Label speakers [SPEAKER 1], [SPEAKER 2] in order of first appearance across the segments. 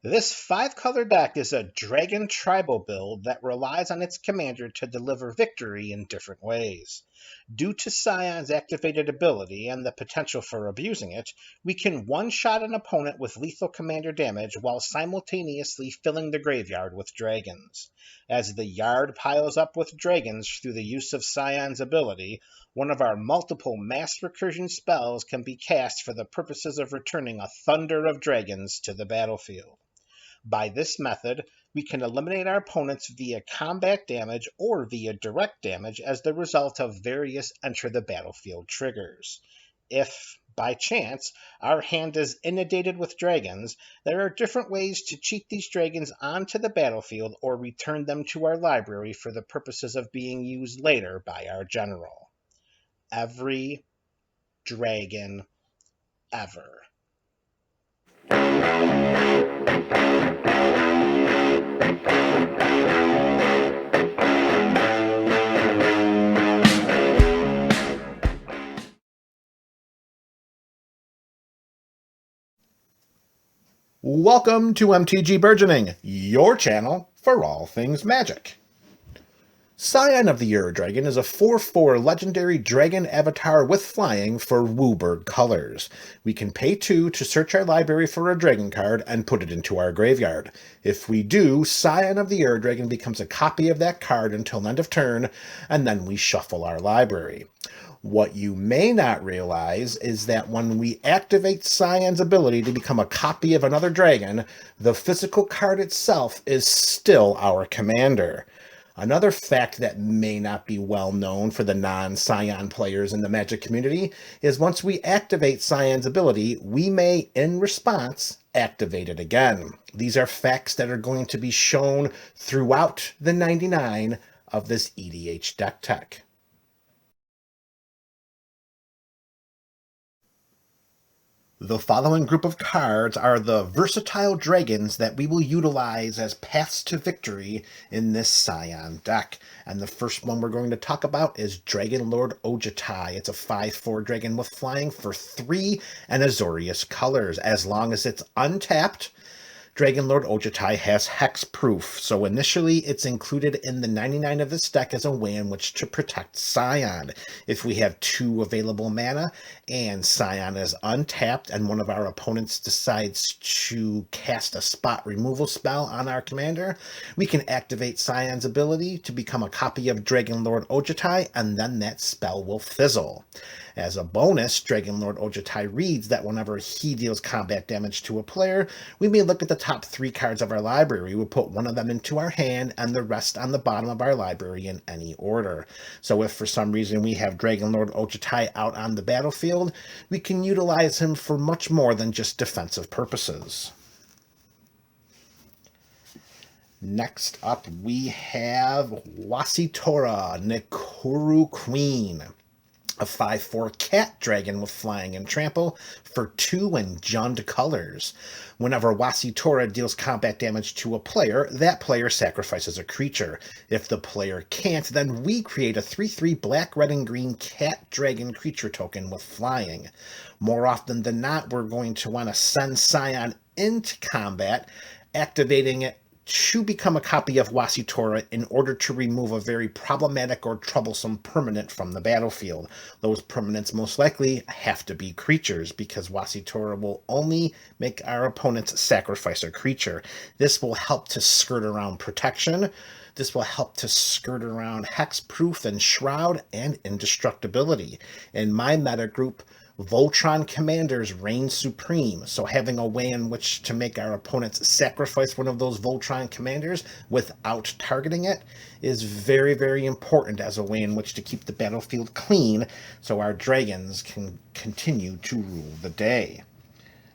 [SPEAKER 1] This 5-color deck is a dragon tribal build that relies on its commander to deliver victory in different ways. Due to Scion's activated ability and the potential for abusing it, we can one-shot an opponent with lethal commander damage while simultaneously filling the graveyard with dragons. As the yard piles up with dragons through the use of Scion's ability, one of our multiple mass recursion spells can be cast for the purposes of returning a thunder of dragons to the battlefield. By this method, we can eliminate our opponents via combat damage or via direct damage as the result of various enter the battlefield triggers. If, by chance, our hand is inundated with dragons, there are different ways to cheat these dragons onto the battlefield or return them to our library for the purposes of being used later by our general. Every dragon ever.
[SPEAKER 2] Welcome to MTG Burgeoning, your channel for all things magic. Scion of the Ur Dragon is a 4/4 legendary dragon avatar with flying for Wooburg colors. We can pay 2 to search our library for a dragon card and put it into our graveyard. If we do, Scion of the Ur Dragon becomes a copy of that card until end of turn, and then we shuffle our library. What you may not realize is that when we activate Scion's ability to become a copy of another dragon, the physical card itself is still our commander. Another fact that may not be well known for the non-Scion players in the Magic community is once we activate Scion's ability, we may, in response, activate it again. These are facts that are going to be shown throughout the 99 of this EDH deck tech. The following group of cards are the versatile dragons that we will utilize as paths to victory in this Scion deck. And the first one we're going to talk about is Dragon Lord Ojutai. It's a 5/4 dragon with flying for 3 and Azorius colors. As long as it's untapped, Dragon Lord Ojutai has hexproof, so initially it's included in the 99 of this deck as a way in which to protect Scion. If we have 2 available mana and Scion is untapped and one of our opponents decides to cast a spot removal spell on our commander, we can activate Scion's ability to become a copy of Dragon Lord Ojutai, and then that spell will fizzle. As a bonus, Dragon Lord Ojutai reads that whenever he deals combat damage to a player, we may look at the top 3 cards of our library. We'll put one of them into our hand and the rest on the bottom of our library in any order. So if for some reason we have Dragon Lord Ojutai out on the battlefield, we can utilize him for much more than just defensive purposes. Next up, we have Wasitora Nekuru Queen, a 5/4 cat dragon with flying and trample for 2 and Jund colors. Whenever Wasitora deals combat damage to a player, that player sacrifices a creature. If the player can't, then we create a 3/3 black, red, and green cat dragon creature token with flying. More often than not, we're going to want to send Scion into combat, activating it to become a copy of Wasitora in order to remove a very problematic or troublesome permanent from the battlefield. Those permanents most likely have to be creatures, because Wasitora will only make our opponents sacrifice a creature. This will help to skirt around protection. This will help to skirt around hexproof and shroud and indestructibility. In my meta group, Voltron commanders reign supreme, so having a way in which to make our opponents sacrifice one of those Voltron commanders without targeting it is very, very important as a way in which to keep the battlefield clean so our dragons can continue to rule the day.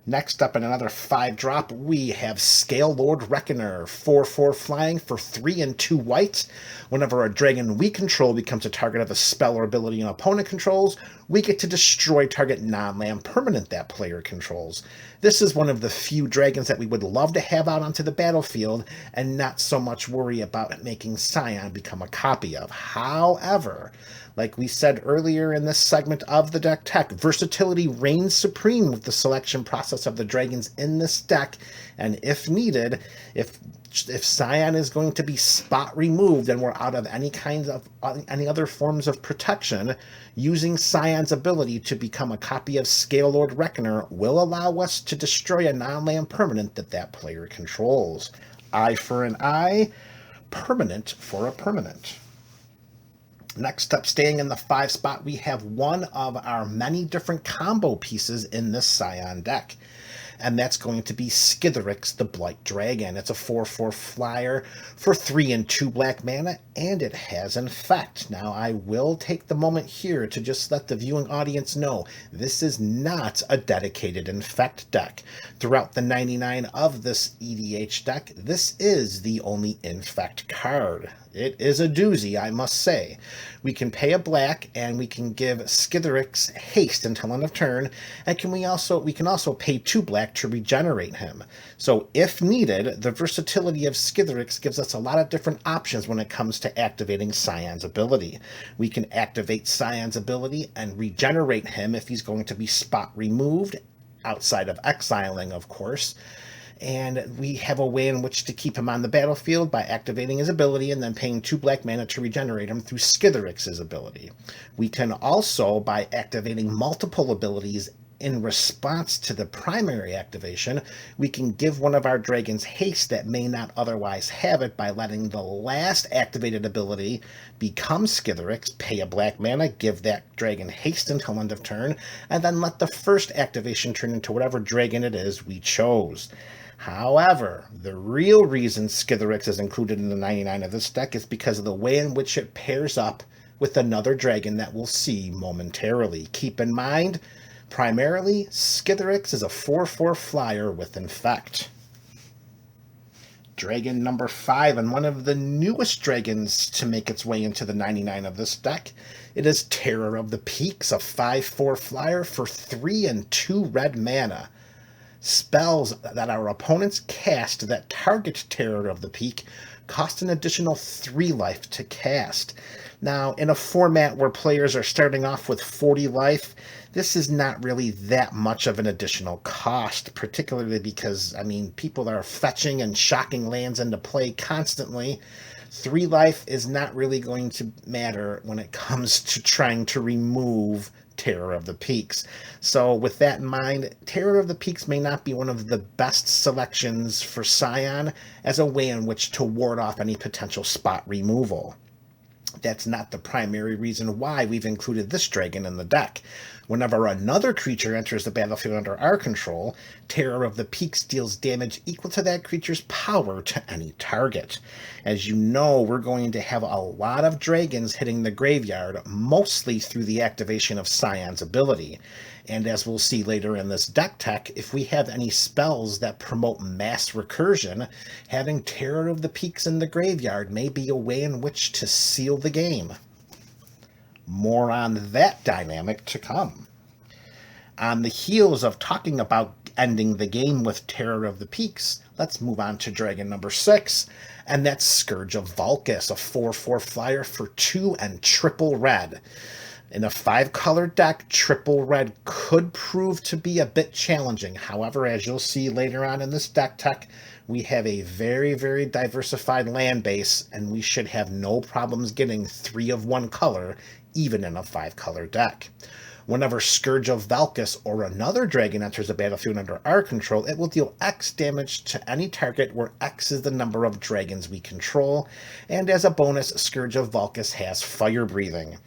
[SPEAKER 2] Next up, in another 5-drop, we have Scale Lord Reckoner, 4/4 flying for 3 and 2 white. Whenever a dragon we control becomes a target of a spell or ability an opponent controls, we get to destroy target non-land permanent that player controls. This is one of the few dragons that we would love to have out onto the battlefield and not so much worry about making Scion become a copy of. However, Like we said earlier in this segment of the deck tech, versatility reigns supreme with the selection process of the dragons in this deck, and if needed, if Scion is going to be spot removed and we're out of any other forms of protection, using Scion's ability to become a copy of Scalelord Reckoner will allow us to destroy a non-land permanent that player controls. Eye for an eye, permanent for a permanent. Next up, staying in the 5 spot, we have one of our many different combo pieces in this Scion deck. And that's going to be Skithiryx the Blight Dragon. It's a 4/4 flyer for 3 and 2 black mana, and it has Infect. Now, I will take the moment here to just let the viewing audience know this is not a dedicated Infect deck. Throughout the 99 of this EDH deck, this is the only Infect card. It is a doozy, I must say. We can pay a black, and we can give Skithiryx haste until end of turn, and we can also pay 2 black to regenerate him. So if needed, the versatility of Skithiryx gives us a lot of different options when it comes to activating Scion's ability. We can activate Scion's ability and regenerate him if he's going to be spot removed, outside of exiling, of course. And we have a way in which to keep him on the battlefield by activating his ability and then paying 2 black mana to regenerate him through Skithiryx's ability. We can also, by activating multiple abilities in response to the primary activation, we can give one of our dragons haste that may not otherwise have it by letting the last activated ability become Skithiryx, pay a black mana, give that dragon haste until end of turn, and then let the first activation turn into whatever dragon it is we chose. However, the real reason Skithiryx is included in the 99 of this deck is because of the way in which it pairs up with another dragon that we'll see momentarily. Keep in mind, primarily, Skithiryx is a 4/4 flyer with Infect. Dragon number 5, and one of the newest dragons to make its way into the 99 of this deck. It is Terror of the Peaks, a 5/4 flyer for 3 and 2 red mana. Spells that our opponents cast that target Terror of the Peak cost an additional 3 life to cast. Now, in a format where players are starting off with 40 life, this is not really that much of an additional cost, particularly because, people are fetching and shocking lands into play constantly. 3 life is not really going to matter when it comes to trying to remove Terror of the Peaks. So with that in mind, Terror of the Peaks may not be one of the best selections for Scion as a way in which to ward off any potential spot removal. That's not the primary reason why we've included this dragon in the deck. Whenever another creature enters the battlefield under our control, Terror of the Peaks deals damage equal to that creature's power to any target. As you know, we're going to have a lot of dragons hitting the graveyard, mostly through the activation of Scion's ability. And as we'll see later in this deck tech, if we have any spells that promote mass recursion, having Terror of the Peaks in the graveyard may be a way in which to seal the game. More on that dynamic to come. On the heels of talking about ending the game with Terror of the Peaks, let's move on to dragon number 6, and that's Scourge of Valkus, a 4/4 flyer for 2 and triple red. In a 5-color deck, triple red could prove to be a bit challenging. However, as you'll see later on in this deck tech, we have a very, very diversified land base, and we should have no problems getting 3 of 1 color, even in a 5-color deck. Whenever Scourge of Valkus or another dragon enters the battlefield under our control, it will deal X damage to any target where X is the number of dragons we control, and as a bonus, Scourge of Valkus has fire breathing.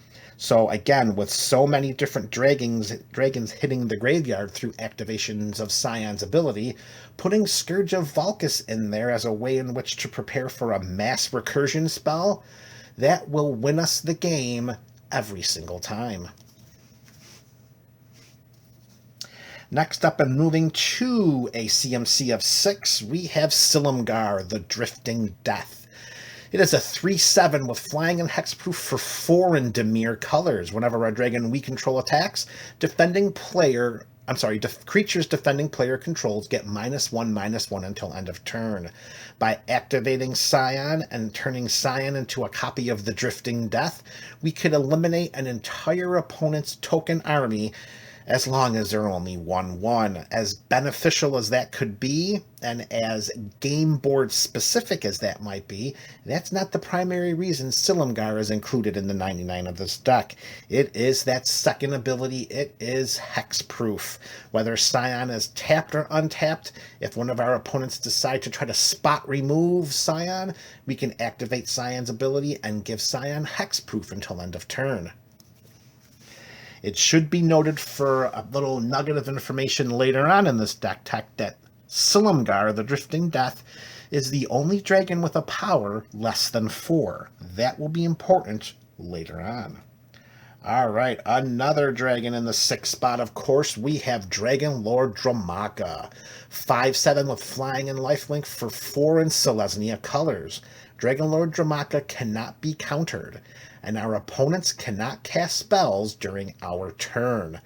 [SPEAKER 2] So again, with so many different dragons hitting the graveyard through activations of Scion's ability, putting Scourge of Valkus in there as a way in which to prepare for a mass recursion spell, that will win us the game every single time. Next up, and moving to a CMC of 6, we have Silumgar, the Drifting Death. It is a 3/7 with flying and hexproof for 4 in Dimir colors. Whenever a dragon we control attacks, defending player creatures defending player controls get -1/-1 until end of turn. By activating Scion and turning Scion into a copy of the Drifting Death, we could eliminate an entire opponent's token army as long as they're only 1/1. As beneficial as that could be, and as game board specific as that might be, that's not the primary reason Silumgar is included in the 99 of this deck. It is that second ability. It is hexproof. Whether Scion is tapped or untapped, if one of our opponents decide to try to spot remove Scion, we can activate Scion's ability and give Scion hexproof until end of turn. It should be noted for a little nugget of information later on in this deck tech that Silumgar, the Drifting Death, is the only dragon with a power less than 4. That will be important later on. All right, another dragon in the 6th spot, of course, we have Dragon Lord Dramaka. 5/7 with flying and lifelink for 4 in Selesnya colors. Dragon Lord Dramaka cannot be countered, and our opponents cannot cast spells during our turn.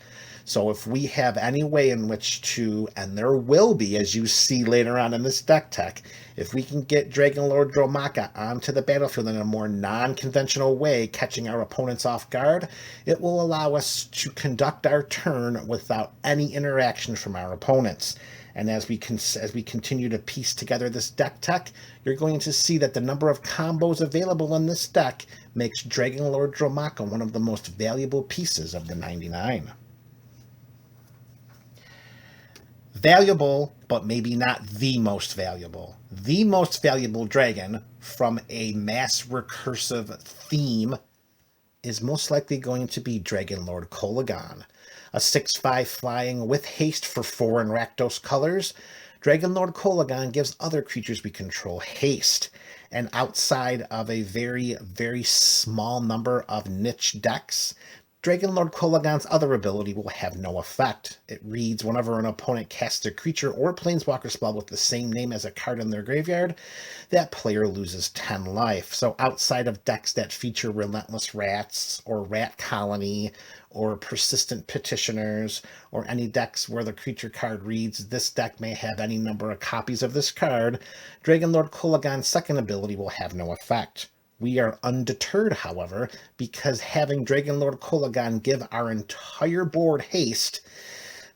[SPEAKER 2] So if we have any way in which to, and there will be, as you see later on in this deck tech, if we can get Dragon Lord Dramaka onto the battlefield in a more non-conventional way, catching our opponents off guard, it will allow us to conduct our turn without any interaction from our opponents. And as we continue to piece together this deck tech, you're going to see that the number of combos available in this deck makes Dragon Lord Dramaka one of the most valuable pieces of the 99. Valuable, but maybe not the most valuable. The most valuable dragon from a mass recursive theme is most likely going to be Dragon Lord Kolaghan. A 6/5 flying with haste for 4 in Rakdos colors, Dragon Lord Kolaghan gives other creatures we control haste. And outside of a very, very small number of niche decks, Dragon Lord Kolaghan's other ability will have no effect. It reads whenever an opponent casts a creature or planeswalker spell with the same name as a card in their graveyard, that player loses 10 life. So outside of decks that feature Relentless Rats or Rat Colony or Persistent Petitioners or any decks where the creature card reads this deck may have any number of copies of this card, Dragon Lord Kolaghan's second ability will have no effect. We are undeterred, however, because having Dragon Lord Kolaghan give our entire board haste,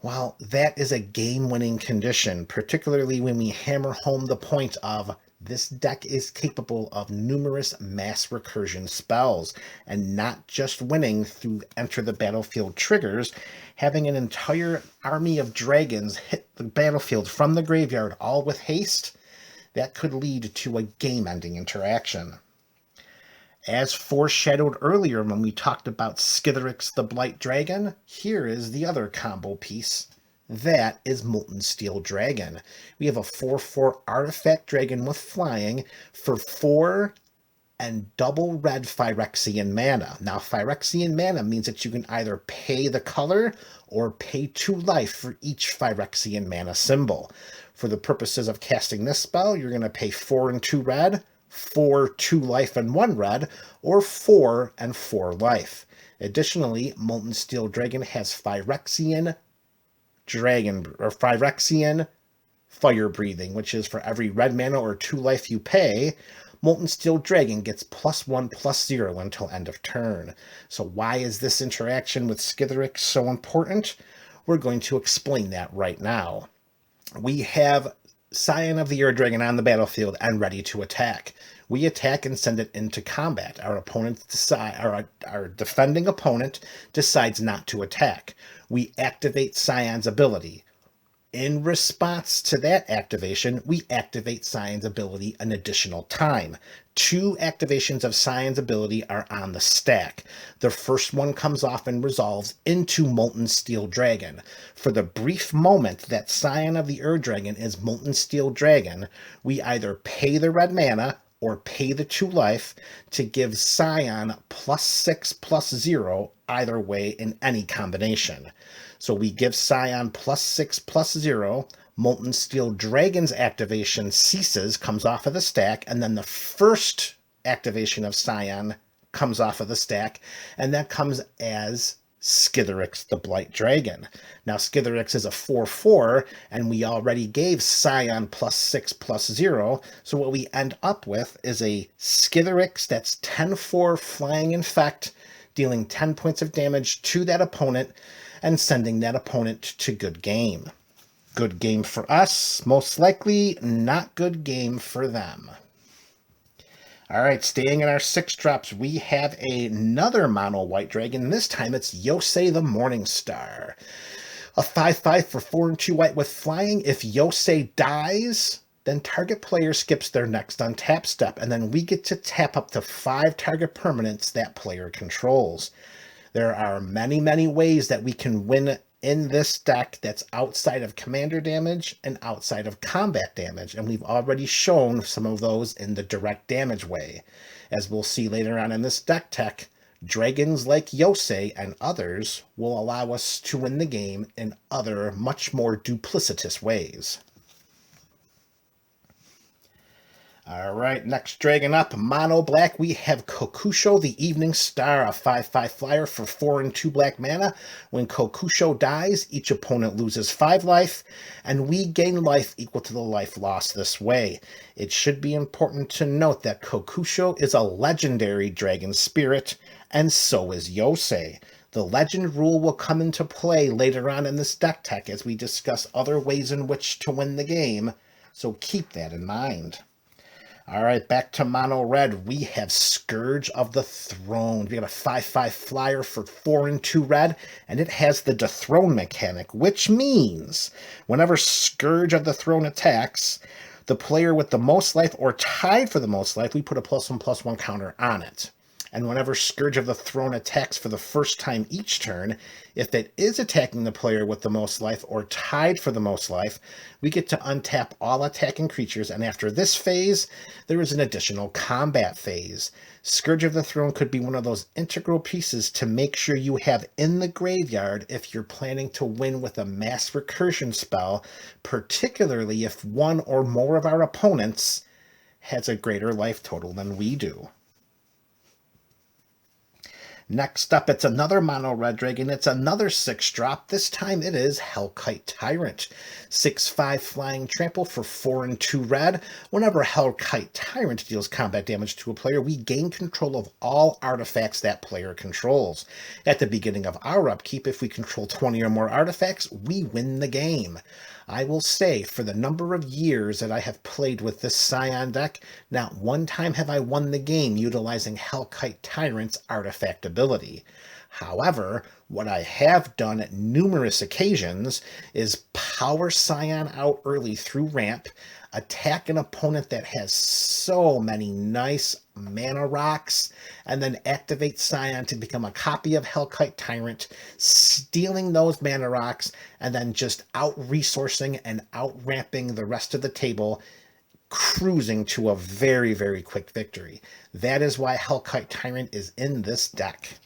[SPEAKER 2] well, that is a game-winning condition, particularly when we hammer home the point of this deck is capable of numerous mass recursion spells, and not just winning through enter the battlefield triggers. Having an entire army of dragons hit the battlefield from the graveyard, all with haste, that could lead to a game-ending interaction. As foreshadowed earlier when we talked about Skithiryx the Blight Dragon, here is the other combo piece. That is Molten Steel Dragon. We have a 4/4 artifact dragon with flying for 4 and double red Phyrexian mana. Now, Phyrexian mana means that you can either pay the color or pay 2 life for each Phyrexian mana symbol. For the purposes of casting this spell, you're going to pay 4 and 2 red, 4, 2 life and 1 red, or 4 and 4 life. Additionally, Molten Steel Dragon has Phyrexian Fire Breathing, which is for every red mana or 2 life you pay, Molten Steel Dragon gets +1/+0 until end of turn. So why is this interaction with Skithiryx so important? We're going to explain that right now. We have Scion of the Ur Dragon on the battlefield and ready to attack. We attack and send it into combat. Our defending opponent decides not to attack. We activate Scion's ability. In response to that activation, we activate Scion's ability an additional time. 2 activations of Scion's ability are on the stack. The first one comes off and resolves into Molten Steel Dragon. For the brief moment that Scion of the Ur Dragon is Molten Steel Dragon, we either pay the red mana or pay the 2 life to give Scion +6/+0 either way in any combination. So we give Scion +6/+0, Molten Steel Dragon's activation ceases, comes off of the stack, and then the first activation of Scion comes off of the stack, and that comes as Skithiryx the Blight Dragon. Now, Skithiryx is a 4/4, and we already gave Scion +6/+0, so what we end up with is a Skithiryx that's 10/4 Flying Infect, dealing 10 points of damage to that opponent, and sending that opponent to good game. Good game for us, most likely not good game for them. All right, staying in our 6-drops, we have another mono white dragon. This time it's Yosei the Morningstar. A 5/5 for 4 and 2 white with flying. If Yosei dies, then target player skips their next untap step, and then we get to tap up to 5 target permanents that player controls. There are many, many ways that we can win in this deck that's outside of commander damage and outside of combat damage, and we've already shown some of those in the direct damage way. As we'll see later on in this deck tech, dragons like Yosei and others will allow us to win the game in other, much more duplicitous ways. All right, next dragon up, mono black, we have Kokusho the Evening Star, a 5/5 flyer for 4 and 2 black mana. When Kokusho dies, each opponent loses 5 life, and we gain life equal to the life lost this way. It should be important to note that Kokusho is a legendary dragon spirit, and so is Yosei. The legend rule will come into play later on in this deck tech as we discuss other ways in which to win the game, so keep that in mind. All right, back to mono red. We have Scourge of the Throne. We got a 5/5 flyer for 4 and 2 red, and it has the dethrone mechanic, which means whenever Scourge of the Throne attacks, the player with the most life or tied for the most life, we put a +1/+1 counter on it. And whenever Scourge of the Throne attacks for the first time each turn, if it is attacking the player with the most life or tied for the most life, we get to untap all attacking creatures, and after this phase, there is an additional combat phase. Scourge of the Throne could be one of those integral pieces to make sure you have in the graveyard if you're planning to win with a mass recursion spell, particularly if one or more of our opponents has a greater life total than we do. Next up, it's another mono red dragon. It's another 6-drop. This time it is Hellkite Tyrant. 6/5 flying trample for 4 and 2 red. Whenever Hellkite Tyrant deals combat damage to a player, we gain control of all artifacts that player controls. At the beginning of our upkeep, if we control 20 or more artifacts, we win the game. I will say, for the number of years that I have played with this Scion deck, not one time have I won the game utilizing Hellkite Tyrant's artifact ability. However, what I have done at numerous occasions is power Scion out early through ramp, attack an opponent that has so many nice mana rocks, and then activate Scion to become a copy of Hellkite Tyrant, stealing those mana rocks, and then just out-resourcing and out-ramping the rest of the table, cruising to a very, very quick victory. That is why Hellkite Tyrant is in this deck.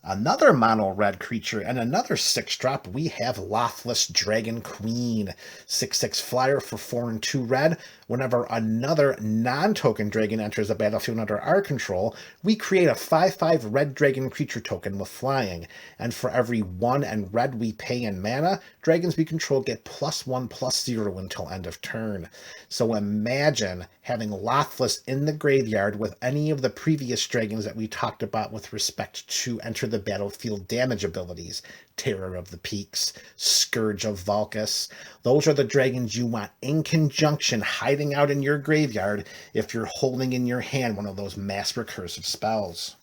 [SPEAKER 2] Another mono red creature and another 6-drop, we have Lothless Dragon Queen. 6/6 flyer for 4 and 2 red. Whenever another non-token dragon enters the battlefield under our control, we create a 5/5 red dragon creature token with flying. And for every 1 and red we pay in mana, dragons we control get +1/+0 until end of turn. So imagine having Lothless in the graveyard with any of the previous dragons that we talked about with respect to enter the battlefield damage abilities. Terror of the Peaks, Scourge of Valkus. Those are the dragons you want in conjunction hiding out in your graveyard if you're holding in your hand one of those mass recursive spells.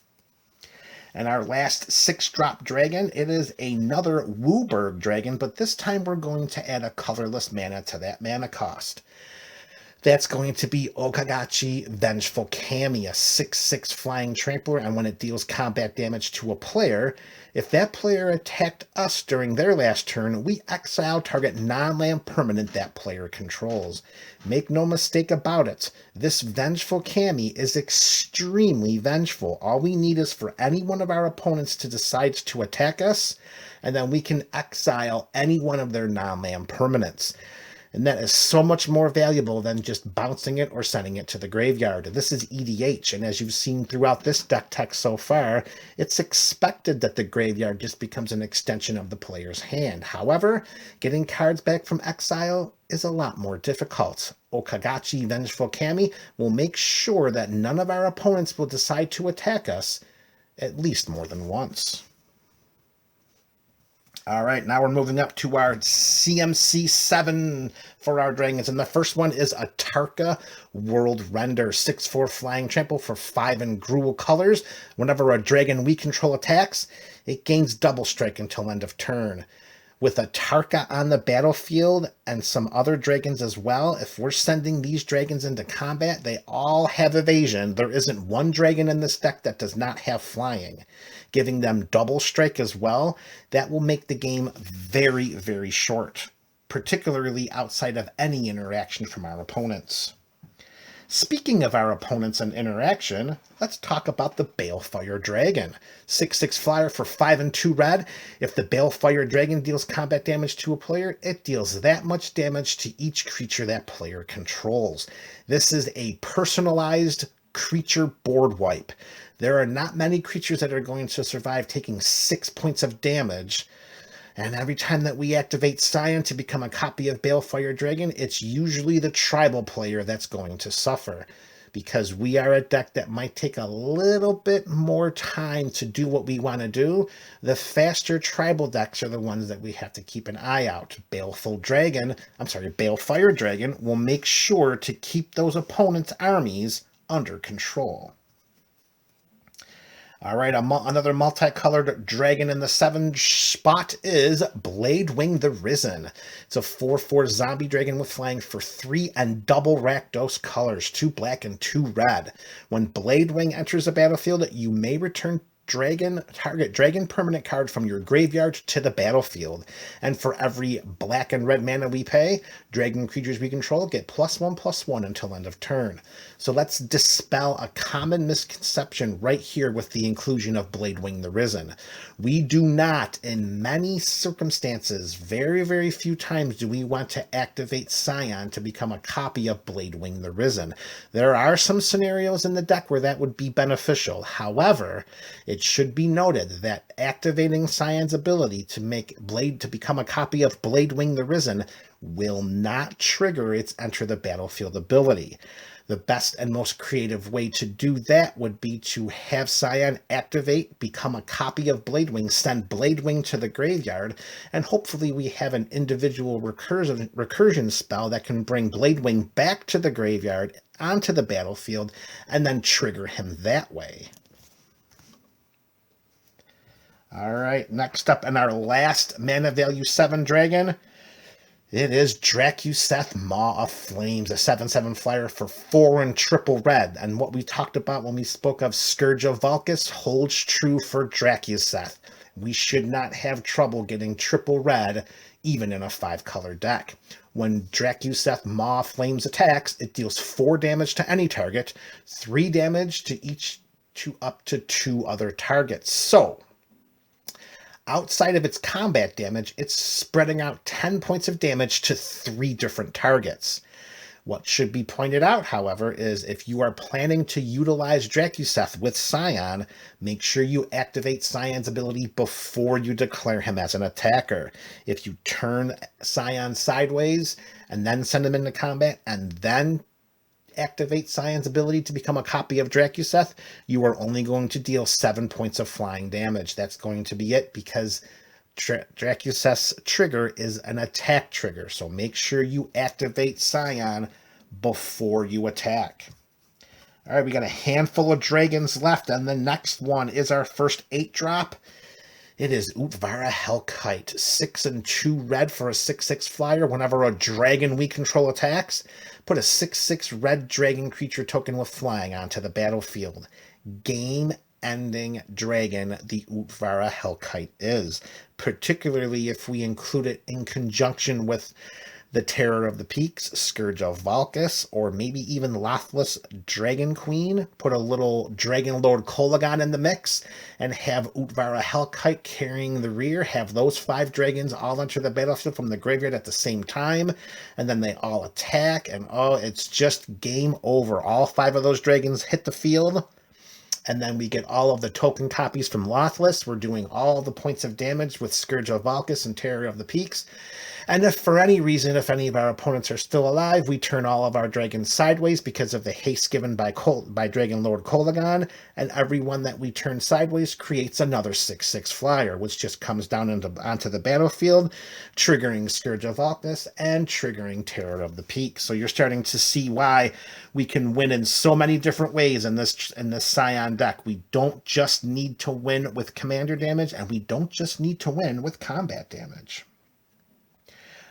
[SPEAKER 2] And our last 6-drop dragon, it is another Wooburg dragon, but this time we're going to add a colorless mana to that mana cost. That's going to be Okagachi Vengeful Kami, a 6/6 flying trampler, and when it deals combat damage to a player, if that player attacked us during their last turn, we exile target non-land permanent that player controls. Make no mistake about it, this Vengeful Kami is extremely vengeful. All we need is for any one of our opponents to decide to attack us, and then we can exile any one of their non-land permanents. And that is so much more valuable than just bouncing it or sending it to the graveyard. This is EDH, and as you've seen throughout this deck text so far, it's expected that the graveyard just becomes an extension of the player's hand. However, getting cards back from exile is a lot more difficult. Okagachi Vengeful Kami will make sure that none of our opponents will decide to attack us at least more than once. All right, now we're moving up to our CMC 7 for our dragons. And the first one is a Tarka World Render. 6/4 flying trample for 5 in Gruul colors. Whenever a dragon we control attacks, it gains double strike until end of turn. With a Tarka on the battlefield and some other dragons as well, if we're sending these dragons into combat, they all have evasion. There isn't one dragon in this deck that does not have flying. Giving them double strike as well, that will make the game very, very short, particularly outside of any interaction from our opponents. Speaking of our opponents and interaction, let's talk about the Balefire Dragon. 6/6 flyer for 5 and 2 red. If the Balefire Dragon deals combat damage to a player, it deals that much damage to each creature that player controls. This is a personalized creature board wipe. There are not many creatures that are going to survive taking 6 points of damage. And every time that we activate Scion to become a copy of Balefire Dragon, it's usually the tribal player that's going to suffer. Because we are a deck that might take a little bit more time to do what we want to do, the faster tribal decks are the ones that we have to keep an eye out. Balefire Dragon will make sure to keep those opponents' armies under control. All right, another multicolored dragon in the 7 spot is Bladewing the Risen. It's a 4/4 zombie dragon with flying for 3 and double Rakdos colors, 2 black and 2 red. When Bladewing enters the battlefield, you may return target dragon permanent card from your graveyard to the battlefield. And for every black and red mana we pay, dragon creatures we control get +1/+1 until end of turn. So let's dispel a common misconception right here with the inclusion of Bladewing the Risen. We do not, in many circumstances, very, very few times do we want to activate Scion to become a copy of Bladewing the Risen. There are some scenarios in the deck where that would be beneficial. However, it should be noted that activating Scion's ability to become a copy of Bladewing the Risen will not trigger its enter the battlefield ability. The best and most creative way to do that would be to have Scion activate, become a copy of Bladewing, send Bladewing to the graveyard, and hopefully we have an individual recursion spell that can bring Bladewing back to the graveyard, onto the battlefield, and then trigger him that way. All right, next up in our last mana value 7 dragon, it is Drakuseth Maw of Flames, a 7/7 flyer for 4 and triple red. And what we talked about when we spoke of Scourge of Valkus holds true for Drakuseth. We should not have trouble getting triple red, even in a 5-color deck. When Drakuseth Maw of Flames attacks, it deals 4 damage to any target, 3 damage to up to 2 other targets. So, outside of its combat damage, it's spreading out 10 points of damage to 3 different targets. What should be pointed out, however, is if you are planning to utilize Drakuseth with Scion, make sure you activate Scion's ability before you declare him as an attacker. If you turn Scion sideways and then send him into combat and then activate Scion's ability to become a copy of Drakuseth, you are only going to deal 7 points of flying damage. That's going to be it because Drakuseth's trigger is an attack trigger. So make sure you activate Scion before you attack. All right, we got a handful of dragons left, and the next one is our first 8-drop. It is Utvara Hellkite, 6 and 2 red for a 6/6 flyer. Whenever a dragon we control attacks, put a 6/6 red dragon creature token with flying onto the battlefield. Game-ending dragon the Utvara Hellkite is, particularly if we include it in conjunction with the Terror of the Peaks, Scourge of Valkus, or maybe even Lothless Dragon Queen. Put a little Dragon Lord Kolagon in the mix and have Utvara Hellkite carrying the rear. Have those 5 dragons all enter the battlefield from the graveyard at the same time, and then they all attack, and oh, it's just game over. All 5 of those dragons hit the field, and then we get all of the token copies from Lothless. We're doing all the points of damage with Scourge of Valkus and Terror of the Peaks. And if for any reason, if any of our opponents are still alive, we turn all of our dragons sideways because of the haste given by Dragon Lord Kolagon, and everyone that we turn sideways creates another 6/6 flyer, which just comes down onto the battlefield, triggering Scourge of Valkus and triggering Terror of the Peak. So you're starting to see why we can win in so many different ways in this Scion deck. We don't just need to win with commander damage, and we don't just need to win with combat damage.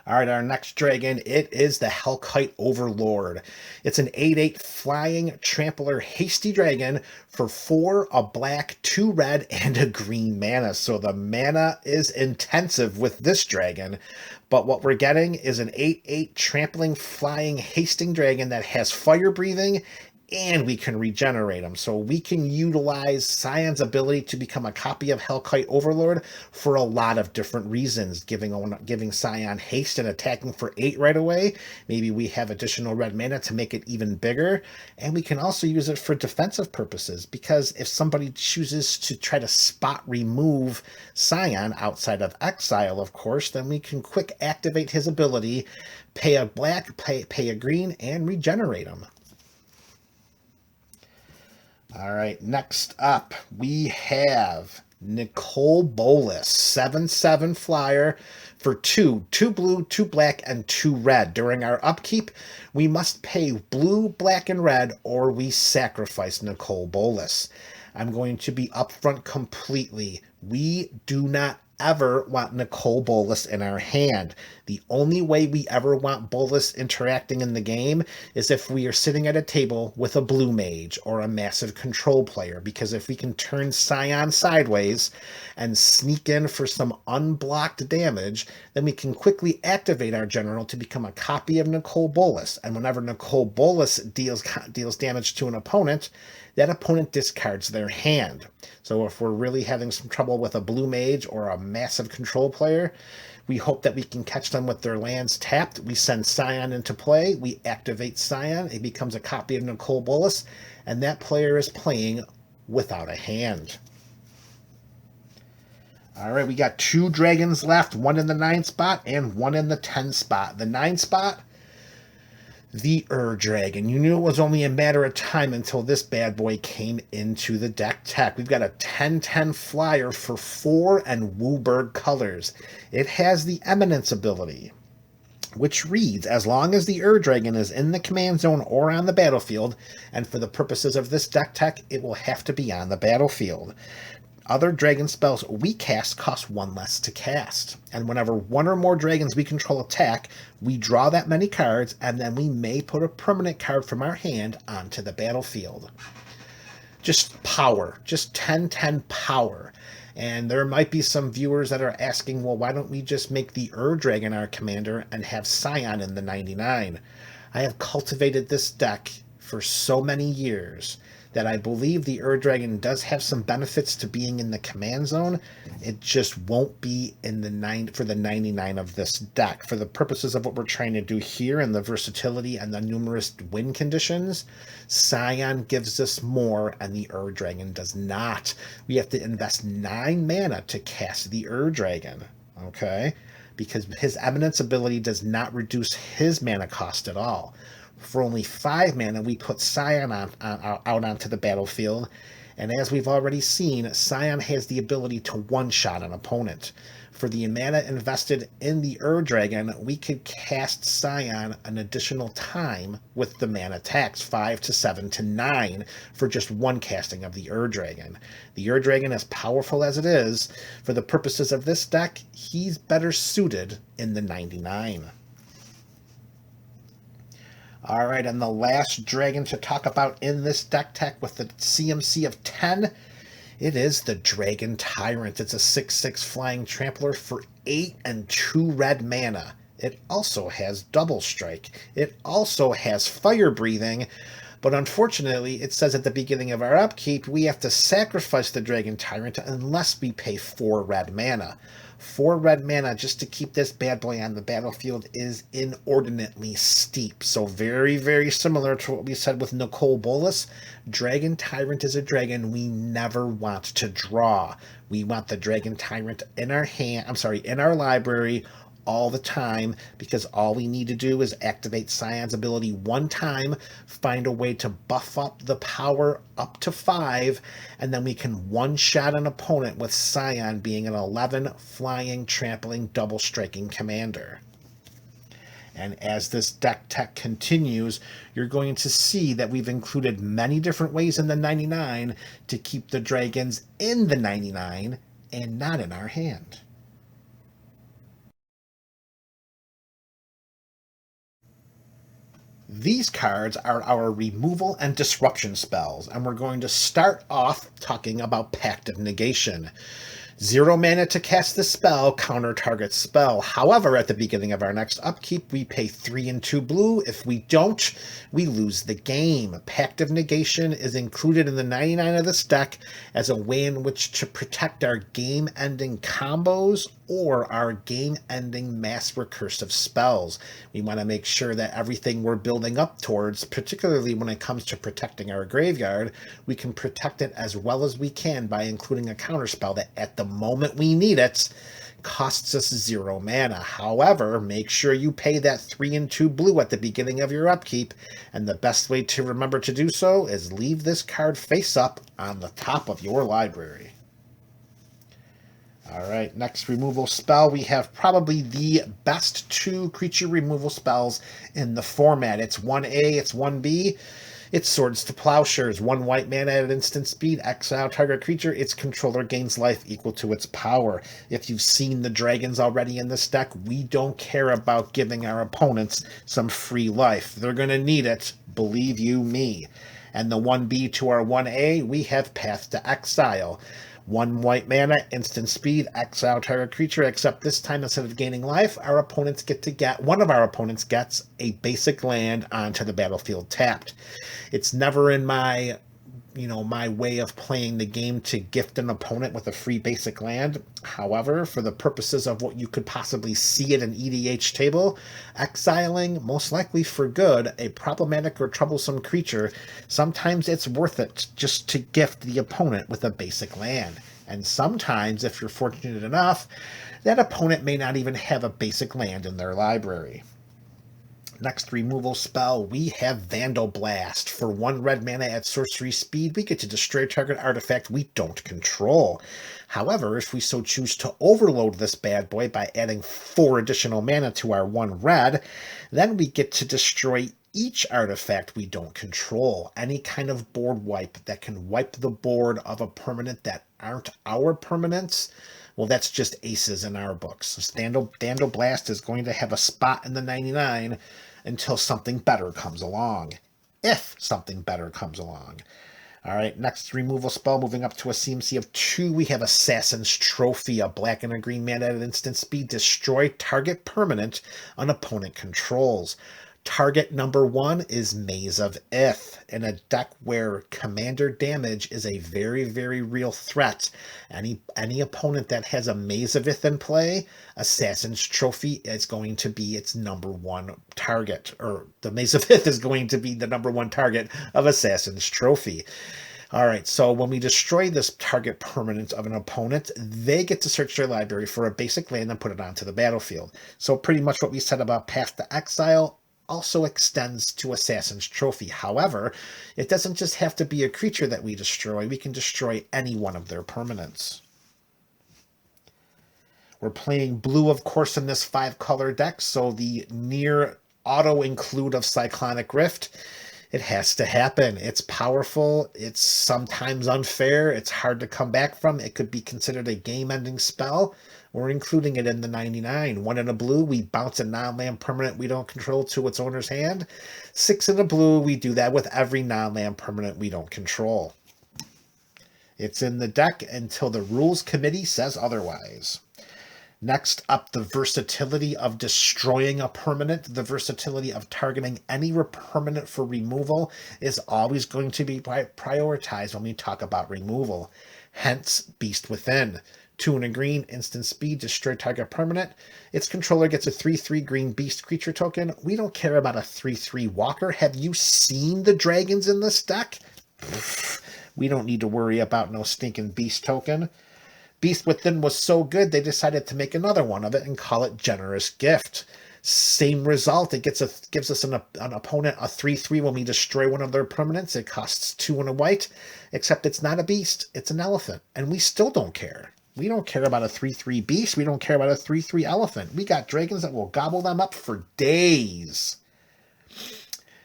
[SPEAKER 2] All right, our next dragon, it is the Hellkite Overlord. It's an 8/8 flying trampler hasty dragon for 4, a black, 2 red, and a green mana. So the mana is intensive with this dragon, but what we're getting is an 8/8 trampling flying hasting dragon that has fire breathing, and we can regenerate them. So we can utilize Scion's ability to become a copy of Hellkite Overlord for a lot of different reasons. Giving Scion haste and attacking for 8 right away. Maybe we have additional red mana to make it even bigger. And we can also use it for defensive purposes, because if somebody chooses to try to spot remove Scion outside of exile, of course, then we can quick activate his ability, pay a black, pay a green, and regenerate him. All right, next up, we have Nicole Bolas, 7/7 flyer for 2 blue, 2 black, and 2 red. During our upkeep, we must pay blue, black, and red, or we sacrifice Nicole Bolas. I'm going to be upfront completely. We do not ever want Nicole Bolas in our hand. The only way we ever want Bolas interacting in the game is if we are sitting at a table with a blue mage or a massive control player, because if we can turn Scion sideways and sneak in for some unblocked damage, then we can quickly activate our general to become a copy of Nicole Bolas. And whenever Nicole Bolas deals damage to an opponent, that opponent discards their hand. So if we're really having some trouble with a blue mage or a massive control player, we hope that we can catch them with their lands tapped. We send Scion into play, we activate Scion, it becomes a copy of Nicole Bolas, and that player is playing without a hand. All right, we got 2 dragons left, one in the 9 spot and one in the 10 spot. The 9 spot, the Dragon. You knew it was only a matter of time until this bad boy came into the deck tech. We've got a 10/10 flyer for 4 and Wooburg colors. It has the Eminence ability, which reads, as long as the Dragon is in the command zone or on the battlefield, and for the purposes of this deck tech, it will have to be on the battlefield. Other dragon spells we cast cost 1 less to cast. And whenever 1 or more dragons we control attack, we draw that many cards, and then we may put a permanent card from our hand onto the battlefield. Just power. Just 10/10 power. And there might be some viewers that are asking, well, why don't we just make the Dragon our commander and have Scion in the 99? I have cultivated this deck for so many years that I believe the Dragon does have some benefits to being in the command zone. It just won't be in the for the 99 of this deck. For the purposes of what we're trying to do here and the versatility and the numerous win conditions, Scion gives us more and the Dragon does not. We have to invest 9 mana to cast the Dragon, okay? Because his Eminence ability does not reduce his mana cost at all. For only 5 mana, we put Scion out onto the battlefield, and as we've already seen, Scion has the ability to one-shot an opponent. For the mana invested in the Dragon, we could cast Scion an additional time with the mana tax, 5 to 7 to 9, for just 1 casting of the Dragon. The Dragon, as powerful as it is, for the purposes of this deck, he's better suited in the 99. All right, and the last dragon to talk about in this deck tech with the CMC of 10, it is the Dragon Tyrant. It's a 6/6 flying trampler for 8 and 2 red mana. It also has double strike. It also has fire breathing, but unfortunately, it says at the beginning of our upkeep, we have to sacrifice the Dragon Tyrant unless we pay 4 red mana. 4 red mana just to keep this bad boy on the battlefield is inordinately steep. So very, very similar to what we said with Nicole Bolas. Dragon Tyrant is a dragon we never want to draw. We want the Dragon Tyrant in our in our library all the time, because all we need to do is activate Scion's ability one time, find a way to buff up the power up to 5, and then we can one-shot an opponent with Scion being an 11 flying, trampling, double striking commander. And as this deck tech continues, you're going to see that we've included many different ways in the 99 to keep the dragons in the 99 and not in our hand. These cards are our removal and disruption spells, and we're going to start off talking about Pact of Negation. 0 mana to cast the spell, counter target spell. However, at the beginning of our next upkeep, we pay 3 and 2 blue. If we don't, we lose the game. Pact of Negation is included in the 99 of this deck as a way in which to protect our game-ending combos or our game-ending mass recursive spells. We want to make sure that everything we're building up towards, particularly when it comes to protecting our graveyard, we can protect it as well as we can by including a counterspell that at the moment we need it costs us 0 mana. However, make sure you pay that 3 and 2 blue at the beginning of your upkeep, and the best way to remember to do so is leave this card face up on the top of your library. Alright, next removal spell. We have probably the best 2 creature removal spells in the format. It's 1A, it's 1B. It's Swords to Plowshares. 1 white mana at instant speed. Exile target creature. Its controller gains life equal to its power. If you've seen the dragons already in this deck, we don't care about giving our opponents some free life. They're going to need it, believe you me. And the 1B to our 1A, we have Path to Exile. 1 white mana, instant speed, exile target creature, except this time instead of gaining life, one of our opponents gets a basic land onto the battlefield tapped. It's never in my way of playing the game to gift an opponent with a free basic land. However, for the purposes of what you could possibly see at an EDH table, exiling, most likely for good, a problematic or troublesome creature, sometimes it's worth it just to gift the opponent with a basic land. And sometimes, if you're fortunate enough, that opponent may not even have a basic land in their library. Next removal spell, we have Vandal Blast. For 1 red mana at sorcery speed, we get to destroy target artifact we don't control. However, if we so choose to overload this bad boy by adding 4 additional mana to our 1 red, then we get to destroy each artifact we don't control. Any kind of board wipe that can wipe the board of a permanent that aren't our permanents, well, that's just aces in our books. So Vandal Blast is going to have a spot in the 99 until something better comes along. If something better comes along. All right, next removal spell, moving up to a CMC of 2, we have Assassin's Trophy, a black and a green mana at instant speed. Destroy target permanent an opponent controls. Target number 1 is Maze of Ith. In a deck where commander damage is a very, very real threat, any opponent that has a Maze of Ith in play, Assassin's Trophy is going to be its number 1 target, or the Maze of Ith is going to be the number 1 target of Assassin's Trophy. All right, so when we destroy this target permanent of an opponent, they get to search their library for a basic land and put it onto the battlefield. So pretty much what we said about Path to Exile also extends to Assassin's Trophy. However, it doesn't just have to be a creature that we destroy. We can destroy any one of their permanents. We're playing blue, of course, in this 5-color deck, so the near auto include of Cyclonic Rift, it has to happen. It's powerful. It's sometimes unfair. It's hard to come back from. It could be considered a game-ending spell. We're including it in the 99. 1 in a blue, we bounce a non-land permanent we don't control to its owner's hand. 6 in a blue, we do that with every non-land permanent we don't control. It's in the deck until the Rules Committee says otherwise. Next up, the versatility of destroying a permanent, the versatility of targeting any permanent for removal is always going to be prioritized when we talk about removal. Hence, Beast Within. 2 and a green, instant speed, destroy target permanent. Its controller gets a 3/3 green beast creature token. We don't care about a 3/3 walker. Have you seen the dragons in this deck? We don't need to worry about no stinking beast token. Beast Within was so good, they decided to make another one of it and call it Generous Gift. Same result. It gives us an opponent a 3/3 when we destroy one of their permanents. It costs 2 and a white, except it's not a beast. It's an elephant, and we still don't care. We don't care about a 3/3 beast. We don't care about a 3/3 elephant. We got dragons that will gobble them up for days.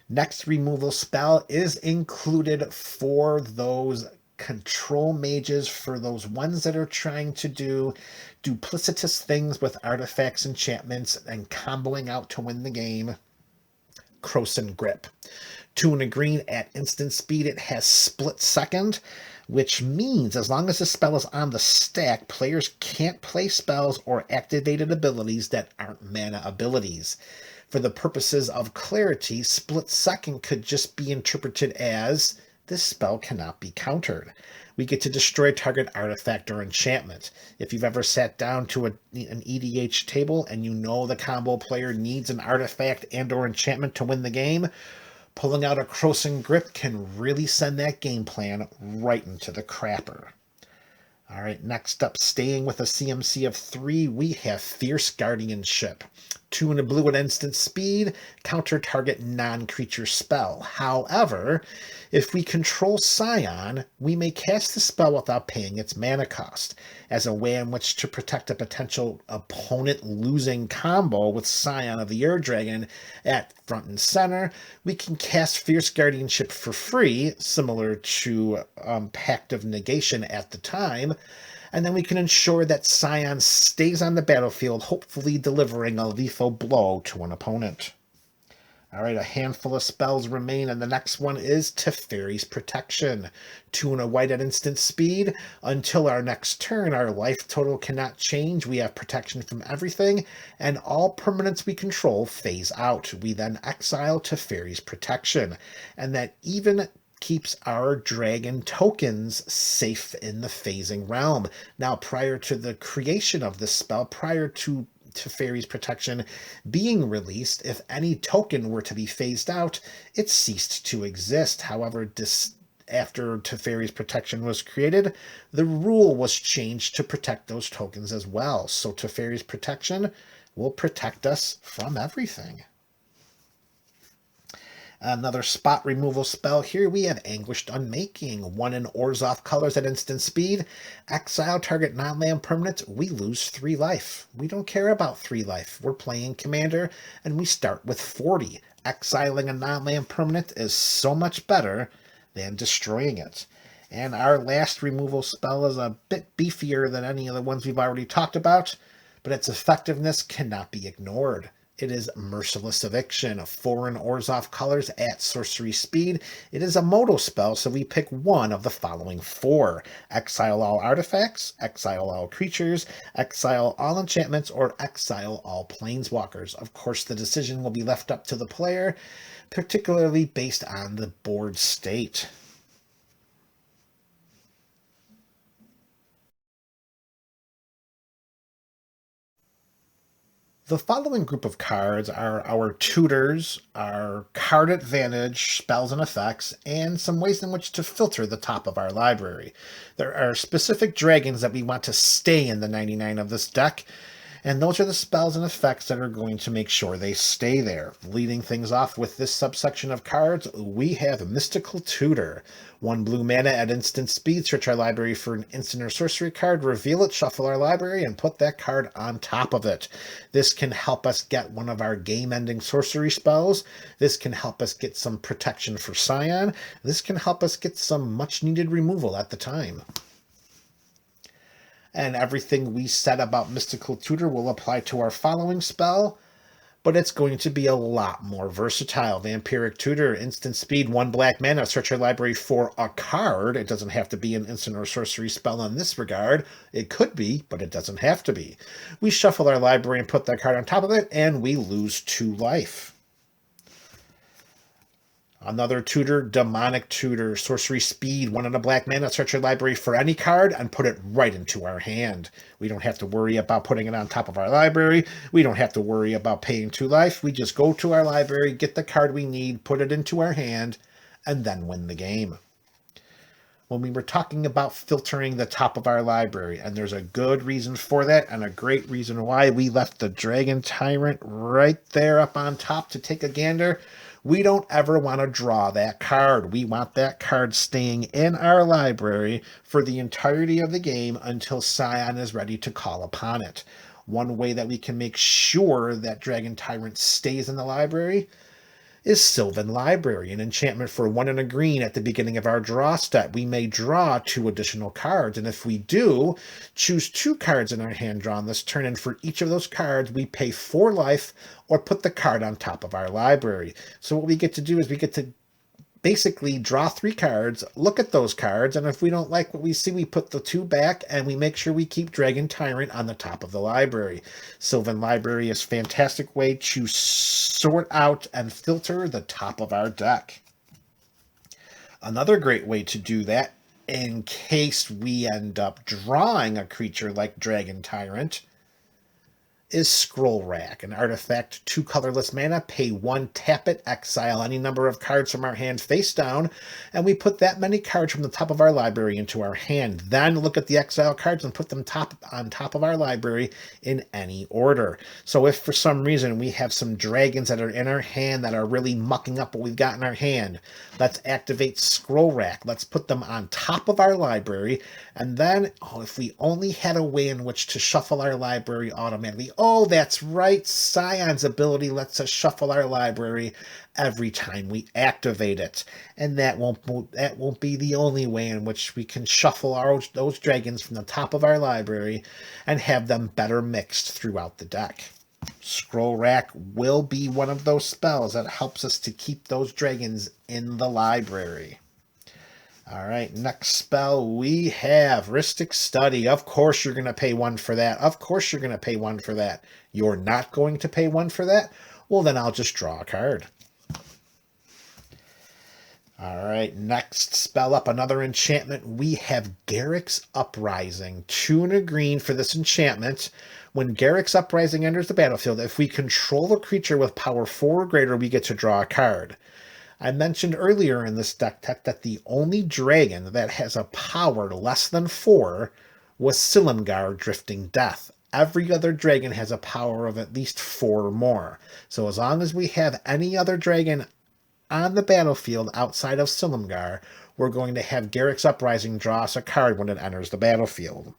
[SPEAKER 2] Next removal spell is included for those control mages, for those ones that are trying to do duplicitous things with artifacts, enchantments, and comboing out to win the game. Croson Grip. 2 and a green at instant speed. It has split second, which means as long as the spell is on the stack, players can't play spells or activated abilities that aren't mana abilities. For the purposes of clarity, split second could just be interpreted as this spell cannot be countered. We get to destroy target artifact or enchantment. If you've ever sat down to an EDH table and you know the combo player needs an artifact and or enchantment to win the game, pulling out a Croson Grip can really send that game plan right into the crapper. All right, next up, staying with a CMC of 3, we have Fierce Guardianship. 2 and a blue at instant speed, counter target non-creature spell. However, if we control Scion, we may cast the spell without paying its mana cost. As a way in which to protect a potential opponent losing combo with Scion of the Air Dragon at front and center, we can cast Fierce Guardianship for free, similar to Pact of Negation at the time, and then we can ensure that Scion stays on the battlefield, hopefully delivering a lethal blow to an opponent. All right, a handful of spells remain, and the next one is Teferi's Protection. 2 and a white at instant speed. Until our next turn, our life total cannot change. We have protection from everything, and all permanents we control phase out. We then exile Teferi's Protection, and that even keeps our dragon tokens safe in the phasing realm. Now, prior to the creation of this spell, prior to Teferi's Protection being released, if any token were to be phased out, it ceased to exist. However, after Teferi's Protection was created, the rule was changed to protect those tokens as well. So Teferi's Protection will protect us from everything. Another spot removal spell here. We have Anguished Unmaking. 1 in Orzhov colors at instant speed. Exile target non-land permanent. We lose 3 life. We don't care about 3 life. We're playing Commander, and we start with 40. Exiling a non-land permanent is so much better than destroying it. And our last removal spell is a bit beefier than any of the ones we've already talked about, but its effectiveness cannot be ignored. It is Merciless Eviction, 4 in Orzhov colors at sorcery speed. It is a moto spell, so we pick one of the following 4. Exile all artifacts, exile all creatures, exile all enchantments, or exile all planeswalkers. Of course, the decision will be left up to the player, particularly based on the board state. The following group of cards are our tutors, our card advantage, spells and effects, and some ways in which to filter the top of our library. There are specific dragons that we want to stay in the 99 of this deck, and those are the spells and effects that are going to make sure they stay there. Leading things off with this subsection of cards, we have Mystical Tutor. 1 blue mana at instant speed. Search our library for an instant or sorcery card, reveal it, shuffle our library, and put that card on top of it. This can help us get one of our game-ending sorcery spells. This can help us get some protection for Scion. This can help us get some much-needed removal at the time. And everything we said about Mystical Tutor will apply to our following spell. but it's going to be a lot more versatile. Vampiric Tutor, instant speed, 1 black mana, search your library for a card. It doesn't have to be an instant or sorcery spell in this regard. It could be, but it doesn't have to be. We shuffle our library and put that card on top of it, and we lose 2 life. Another tutor, Demonic Tutor, sorcery speed, 1 and a black mana, search your library for any card and put it right into our hand. We don't have to worry about putting it on top of our library. We don't have to worry about paying 2 life. We just go to our library, get the card we need, put it into our hand, and then win the game. When we were talking about filtering the top of our library, and there's a good reason for that, and a great reason why we left the Dragon Tyrant right there up on top to take a gander. We don't ever want to draw that card. We want that card staying in our library for the entirety of the game until Scion is ready to call upon it. One way that we can make sure that Dragon Tyrant stays in the library is Sylvan Library, an enchantment for 1 and a green at the beginning of our draw step. We may draw 2 additional cards, and if we do, choose 2 cards in our hand drawn this turn, and for each of those cards, we pay 4 life or put the card on top of our library. So what we get to do is we get to basically draw 3 cards, look at those cards, and if we don't like what we see, we put the 2 back, and we make sure we keep Dragon Tyrant on the top of the library. Sylvan Library is a fantastic way to sort out and filter the top of our deck. Another great way to do that, in case we end up drawing a creature like Dragon Tyrant, is Scroll Rack, an artifact, 2 colorless mana, pay 1, tap it, exile any number of cards from our hand face down, and we put that many cards from the top of our library into our hand. Then look at the exile cards and put them on top of our library in any order. So if for some reason we have some dragons that are in our hand that are really mucking up what we've got in our hand, let's activate Scroll Rack. Let's put them on top of our library, and then, if we only had a way in which to shuffle our library automatically. Oh, that's right, Scion's ability lets us shuffle our library every time we activate it. And that won't be the only way in which we can shuffle those dragons from the top of our library and have them better mixed throughout the deck. Scroll Rack will be one of those spells that helps us to keep those dragons in the library. All right, next spell we have Rhystic Study. Of course you're going to pay 1 for that. Of course you're going to pay 1 for that. You're not going to pay 1 for that? Well, then I'll just draw a card. All right, next spell up, another enchantment. We have Garruk's Uprising. 2 and a green for this enchantment. When Garruk's Uprising enters the battlefield, if we control a creature with power 4 or greater, we get to draw a card. I mentioned earlier in this deck that the only dragon that has a power less than 4 was Silumgar Drifting Death. Every other dragon has a power of at least 4 or more. So as long as we have any other dragon on the battlefield outside of Silumgar, we're going to have Garruk's Uprising draw us a card when it enters the battlefield.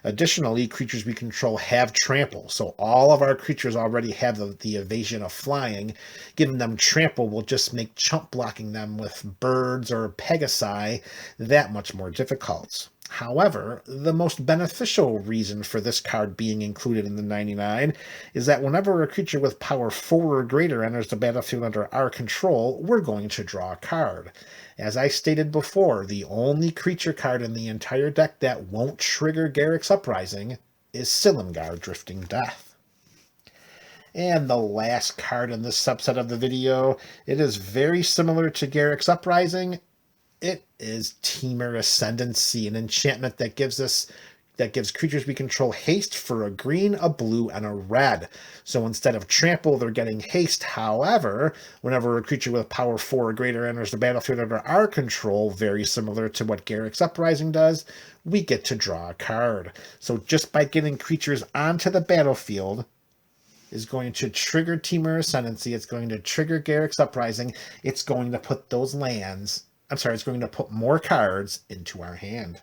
[SPEAKER 2] Additionally, creatures we control have trample, so all of our creatures already have the evasion of flying. Giving them trample will just make chump blocking them with birds or Pegasi that much more difficult. However, the most beneficial reason for this card being included in the 99 is that whenever a creature with power 4 or greater enters the battlefield under our control, we're going to draw a card. As I stated before, the only creature card in the entire deck that won't trigger Garruk's Uprising is Silumgar Drifting Death. And the last card in this subset of the video, it is very similar to Garruk's Uprising. It is Temur Ascendancy, an enchantment that gives creatures we control haste for a green, a blue, and a red. So instead of trample, they're getting haste. However, whenever a creature with power 4 or greater enters the battlefield under our control, very similar to what Garruk's Uprising does, we get to draw a card. So just by getting creatures onto the battlefield is going to trigger Temur Ascendancy, it's going to trigger Garruk's Uprising, it's going to put it's going to put more cards into our hand.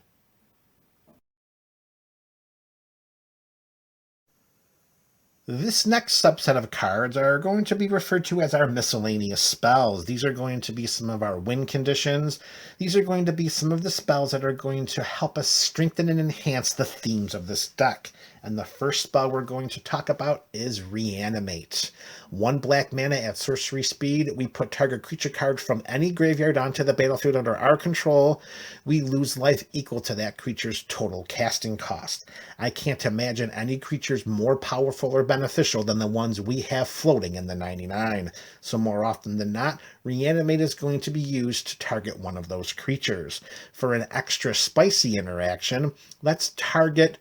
[SPEAKER 2] This next subset of cards are going to be referred to as our miscellaneous spells. These are going to be some of our win conditions. These are going to be some of the spells that are going to help us strengthen and enhance the themes of this deck. And the first spell we're going to talk about is Reanimate. 1 black mana at sorcery speed. We put target creature card from any graveyard onto the battlefield under our control. We lose life equal to that creature's total casting cost. I can't imagine any creatures more powerful or beneficial than the ones we have floating in the 99. So more often than not, Reanimate is going to be used to target one of those creatures. For an extra spicy interaction, let's target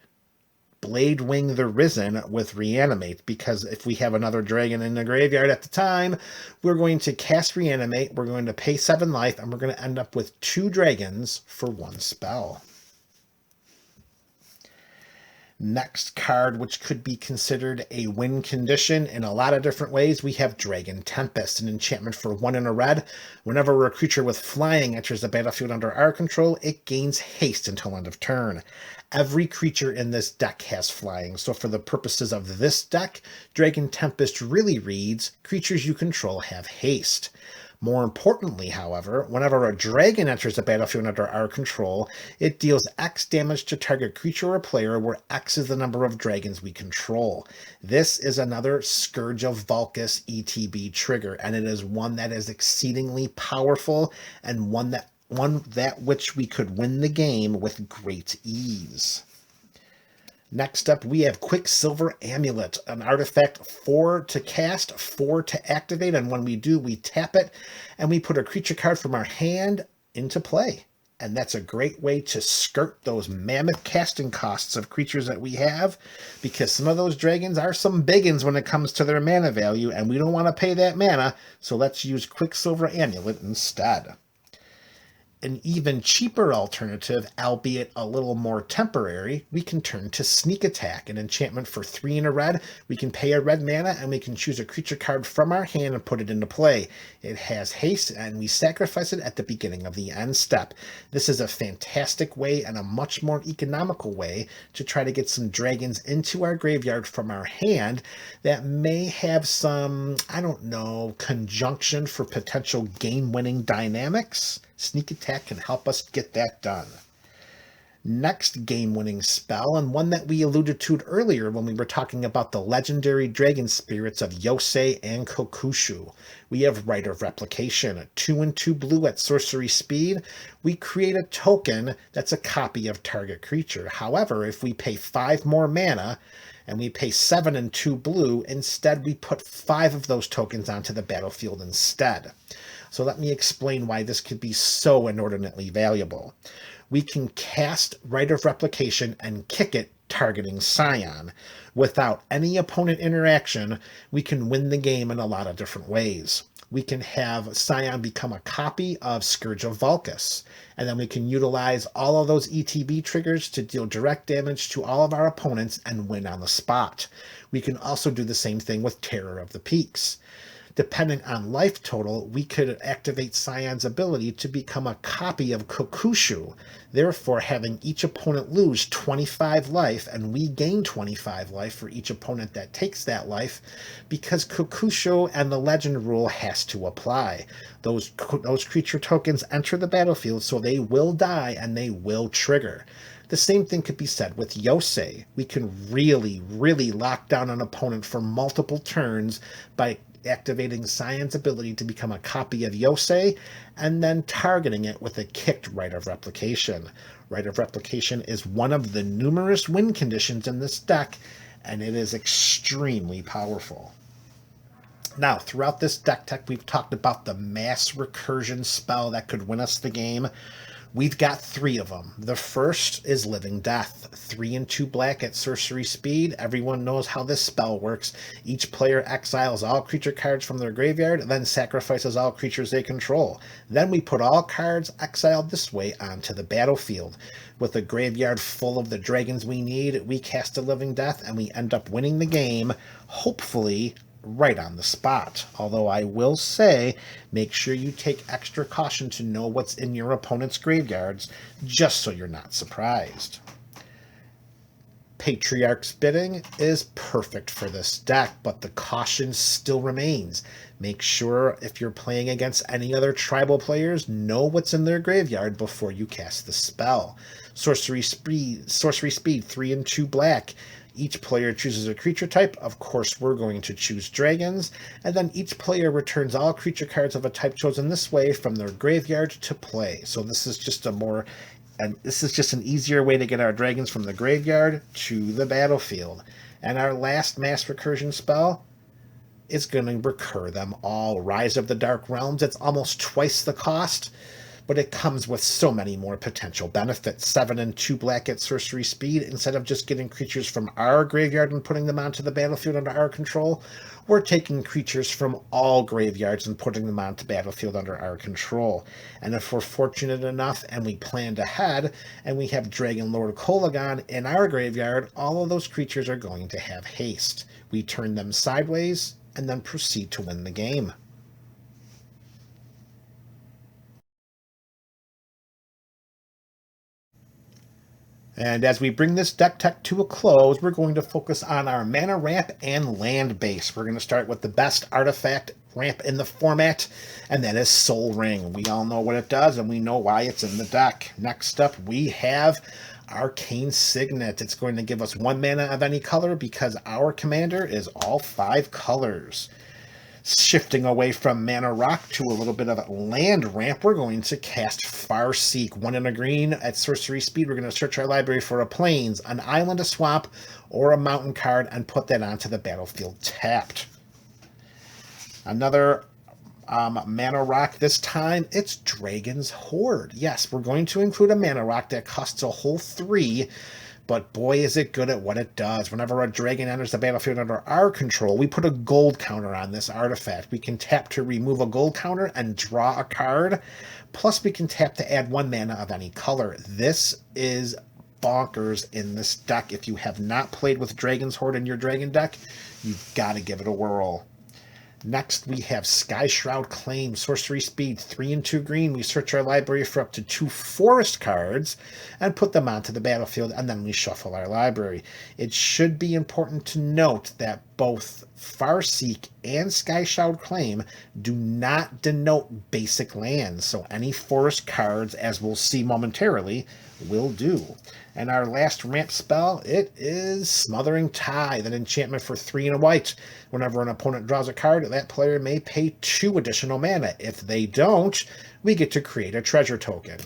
[SPEAKER 2] Bladewing the Risen with Reanimate, because if we have another dragon in the graveyard at the time, we're going to cast Reanimate, we're going to pay 7 life, and we're going to end up with 2 dragons for 1 spell. Next card, which could be considered a win condition in a lot of different ways, we have Dragon Tempest, an enchantment for 1 and a red. Whenever a creature with flying enters the battlefield under our control, it gains haste until end of turn. Every creature in this deck has flying, so for the purposes of this deck, Dragon Tempest really reads, creatures you control have haste. More importantly, however, whenever a dragon enters the battlefield under our control, it deals X damage to target creature or player, where X is the number of dragons we control. This is another Scourge of Vulgus ETB trigger, and it is one that is exceedingly powerful and one that which we could win the game with great ease. Next up, we have Quicksilver Amulet, an artifact 4 to cast, 4 to activate, and when we do, we tap it, and we put a creature card from our hand into play. And that's a great way to skirt those mammoth casting costs of creatures that we have, because some of those dragons are some biggins when it comes to their mana value, and we don't want to pay that mana, so let's use Quicksilver Amulet instead. An even cheaper alternative, albeit a little more temporary, we can turn to Sneak Attack, an enchantment for 3 and a red. We can pay a red mana and we can choose a creature card from our hand and put it into play. It has haste and we sacrifice it at the beginning of the end step. This is a fantastic way and a much more economical way to try to get some dragons into our graveyard from our hand that may have some, conjunction for potential game-winning dynamics. Sneak Attack can help us get that done. Next game-winning spell, and one that we alluded to earlier when we were talking about the legendary dragon spirits of Yosei and Kokushu. We have Rite of Replication, 2 and 2 blue at sorcery speed. We create a token that's a copy of target creature. However, if we pay 5 more mana, and we pay 7 and 2 blue, instead we put 5 of those tokens onto the battlefield instead. So let me explain why this could be so inordinately valuable. We can cast Rite of Replication and kick it targeting Scion. Without any opponent interaction, we can win the game in a lot of different ways. We can have Scion become a copy of Scourge of Vulgus, and then we can utilize all of those ETB triggers to deal direct damage to all of our opponents and win on the spot. We can also do the same thing with Terror of the Peaks. Depending on life total, we could activate Scion's ability to become a copy of Kokushu, therefore having each opponent lose 25 life, and we gain 25 life for each opponent that takes that life, because Kokushu and the legend rule has to apply. Those creature tokens enter the battlefield, so they will die and they will trigger. The same thing could be said with Yosei. We can really, really lock down an opponent for multiple turns by activating Scion's ability to become a copy of Yosei and then targeting it with a kicked Rite of Replication. Rite of Replication is one of the numerous win conditions in this deck, and it is extremely powerful. Now, throughout this deck tech, we've talked about the mass recursion spell that could win us the game. We've got 3 of them. The first is Living Death, 3 and 2 black at sorcery speed. Everyone knows how this spell works. Each player exiles all creature cards from their graveyard, then sacrifices all creatures they control. Then we put all cards exiled this way onto the battlefield. With a graveyard full of the dragons we need, we cast a Living Death and we end up winning the game, hopefully right on the spot. Although I will say, make sure you take extra caution to know what's in your opponent's graveyards, just so you're not surprised. Patriarch's Bidding is perfect for this deck, but the caution still remains. Make sure if you're playing against any other tribal players, know what's in their graveyard before you cast the spell. Sorcery speed 3 and 2 black. Each player chooses a creature type. Of course, we're going to choose dragons. And then each player returns all creature cards of a type chosen this way from their graveyard to play. So this is just an easier way to get our dragons from the graveyard to the battlefield. And our last mass recursion spell is going to recur them all. Rise of the Dark Realms, it's almost twice the cost, but it comes with so many more potential benefits. 7 and 2 black at sorcery speed. Instead of just getting creatures from our graveyard and putting them onto the battlefield under our control, we're taking creatures from all graveyards and putting them onto the battlefield under our control. And if we're fortunate enough and we planned ahead and we have Dragon Lord Kolagon in our graveyard, all of those creatures are going to have haste. We turn them sideways and then proceed to win the game. And as we bring this deck tech to a close, we're going to focus on our mana ramp and land base. We're going to start with the best artifact ramp in the format, and that is Soul Ring. We all know what it does, and we know why it's in the deck. Next up, we have Arcane Signet. It's going to give us 1 mana of any color because our commander is all 5 colors. Shifting away from Mana Rock to a little bit of a land ramp, we're going to cast Farseek. 1 and a green at sorcery speed. We're going to search our library for a plains, an island, a swamp, or a mountain card and put that onto the battlefield tapped. Another Mana Rock, this time it's Dragon's Hoard. Yes, we're going to include a Mana Rock that costs a whole 3, but boy is it good at what it does. Whenever a dragon enters the battlefield under our control, we put a gold counter on this artifact. We can tap to remove a gold counter and draw a card, plus we can tap to add 1 mana of any color. This is bonkers in this deck. If you have not played with Dragon's Hoard in your dragon deck, you've got to give it a whirl. Next, we have Skyshroud Claim, sorcery speed, 3 and 2 green. We search our library for up to 2 forest cards and put them onto the battlefield, and then we shuffle our library. It should be important to note that both Farseek and Skyshroud Claim do not denote basic lands, so any forest cards, as we'll see momentarily, will do. And our last ramp spell, it is Smothering Tithe, an enchantment for 3 and a white. Whenever an opponent draws a card, that player may pay 2 additional mana. If they don't, we get to create a treasure token.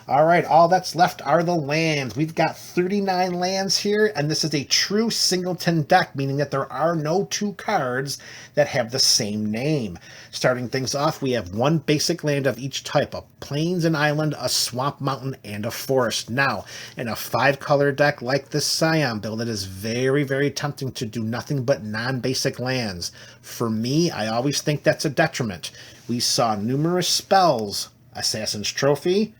[SPEAKER 2] All right, all that's left are the lands. We've got 39 lands here, and this is a true singleton deck, meaning that there are no 2 cards that have the same name. Starting things off, we have 1 basic land of each type, a plains, an island, a swamp, mountain, and a forest. Now, in a 5-color deck like this Scion build, it is very, very tempting to do nothing but non-basic lands. For me, I always think that's a detriment. We saw numerous spells, Assassin's Trophy,